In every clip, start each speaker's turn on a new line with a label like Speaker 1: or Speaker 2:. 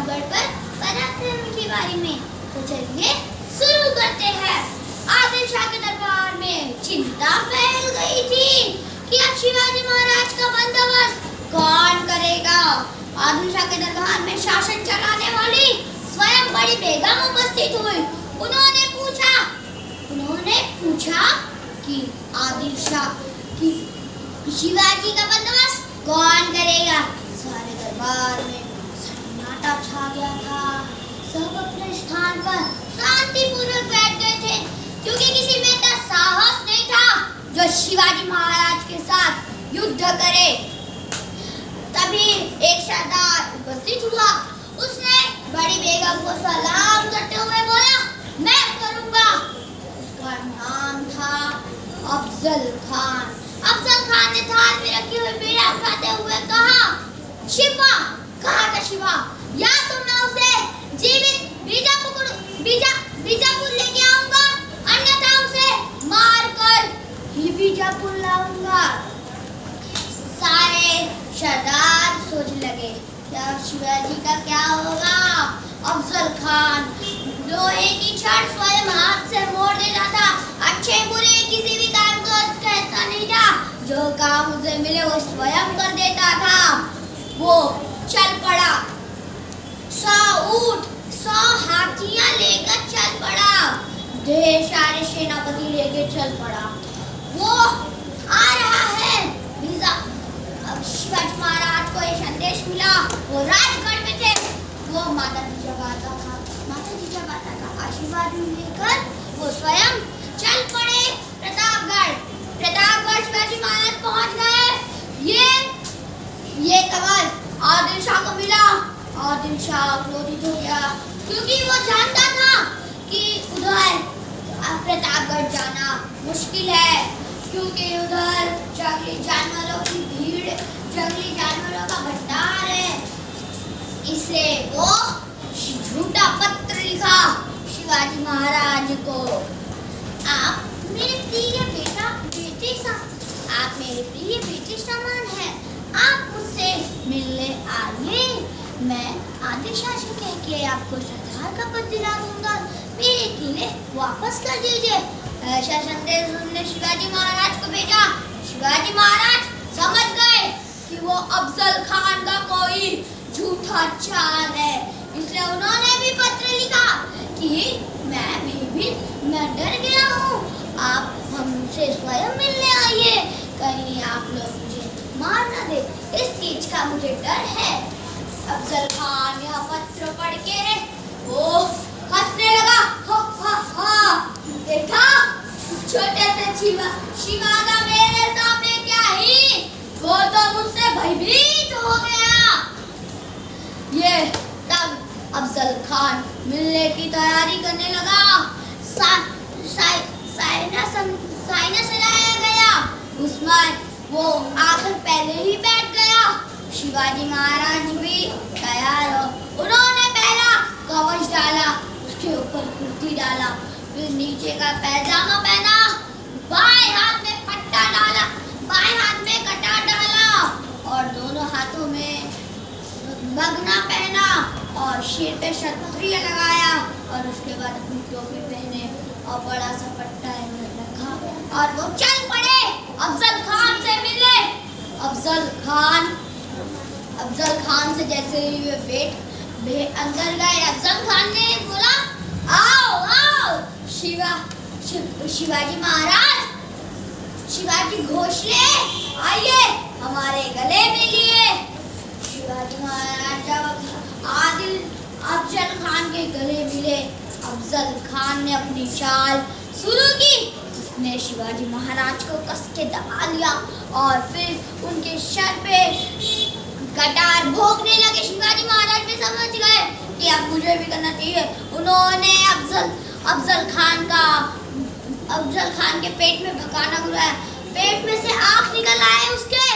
Speaker 1: प्रतापगढ़ पर पराक्रम के बारे में। तो चलिए शुरू करते हैं। आदिल शाह के दरबार में चिंता फैल गई थी कि अब शिवाजी महाराज का बंदोबस्त कौन करेगा। आदिल शाह के दरबार में शासन चलाने वाली स्वयं बड़ी बेगम उपस्थित हुई। उन्होंने पूछा कि आदिल शाह की शिवाजी का बंदोबस्त कौन करेगा। सारे दरबार में सन्नाटा छा गया था। सब अपने स्थान पर शांतिपूर्वक बैठ गए थे, क्योंकि किसी में इतना साहस नहीं था जो शिवाजी महाराज के साथ युद्ध करे। तभी एक सरदार उपस्थित हुआ। उसने बड़ी बेगम को सलाम करते हुए बोला, मैं करूंगा। उसका नाम था अफजल खान। अफजल खान ने थाल में रखी हुई बीड़ा उठाते हुए कहा, शिवा, कहाँ का शिवा? या तो मैं उसे जीवित बीजापुर लेके आऊंगा, अन्यथा उसे मारकर ही बीजापुर लाऊंगा। सारे सरदार सोच लगे, क्या शिवाजी का क्या होगा। अफजल खान लोहे की छड़ स्वयं हाथ से मोड़ देता था। अच्छे बुरे किसी भी काम को कहता नहीं था। जो काम उसे मिले वो स्वयं कर देता था। वो चल पड़ा, 100 ऊंट 100 हाथियां लेकर चल पड़ा। ढेर सारे सेनापति लेकर चल पड़ा। वो आ रहा है। अब शिवाजी महाराज को ये संदेश मिला। वो राजगढ़ में थे। वो माता जी जब आता था आशीर्वाद लेकर वो स्वयं चल पड़े प्रतापगढ़ शिवाजी महाराज पहुंच गए। ये खबर आदिल शाह को मिला। आदिल शाह क्रोधित हो गया, क्योंकि वो जानता था कि उधर प्रतापगढ़ जाना मुश्किल है, क्योंकि उधर जंगली जानवरों की भीड़, जंगली जानवरों का भंडार है। इसलिए वो झूठा पत्र लिखा शिवाजी महाराज को। आप मेरे प्रिय बेटे समान हैं। आप मुझसे मिलने आइए। मैं आदिल शाह से कह के आपको सरदार का पद दिला दूंगा। मेरे किले वापस कर दीजिए। ऐसा संदेश उन्होंने शिवाजी महाराज को भेजा। शिवाजी महाराज समझ गए कि वो अफजल खान का कोई झूठा चाल है। इसलिए उन्होंने भी पत्र लिखा कि मैं डर गया हूँ, आप हमसे स्वयं मिलने आइए। कहीं आप लोग मुझे मार न दे, इस चीज का मुझे डर है। अफजल खान यह पत्र पढ़ के वो हंसने लगा। हा हा हा, देखा छोटे से शिवागा मेरे सामने क्या ही, वो तो मुझसे भयभीत हो गया। ये तब अफजल खान मिलने की तैयारी करने लगा। साइना से लाया गया, उसमें वो आकर पहले ही बैठ गया। शिवाजी महाराज भी तैयार हो। उन्होंने पहला कवच डाला, उसके ऊपर कुर्ती डाला, फिर नीचे का पैजामा पहना, बाएं हाथ में पट्टा डाला, बाएं हाथ में कटार डाला और दोनों हाथों में बगना पहना और सिर पे छतरी लगाया और उसके बाद अपनी टोपी पहने और बड़ा सा पट्टा रखा और वो चल पड़े अफजल खान से मिले। अफजल खान से जैसे ही वे अंदर गए, अफजल खान ने बोला, आओ शिवाजी महाराज, शिवाजी घोषले, आइए हमारे गले मिलिए। शिवाजी महाराज जब अफजल खान के गले मिले, अफजल खान ने अपनी चाल शुरू की। उसने शिवाजी महाराज को कस के दबा लिया और फिर उनके सर पे कटार भोंकने लगे। शिवाजी महाराज भी समझ गए कि अब मुझे भी करना चाहिए। उन्होंने अफजल खान के पेट में भगाना बुलाया। पेट में से आँख निकल आए उसके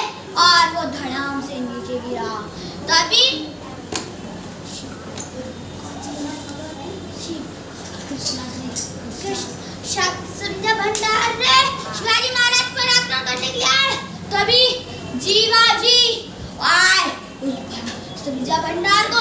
Speaker 1: और वो धड़ाम से नीचे गिरा। तभी संध्या भंडार ने शिवाजी महाराज पर आक्रमण करने के लिए आए। तभी जीवाजी आए, संध्या भंडार को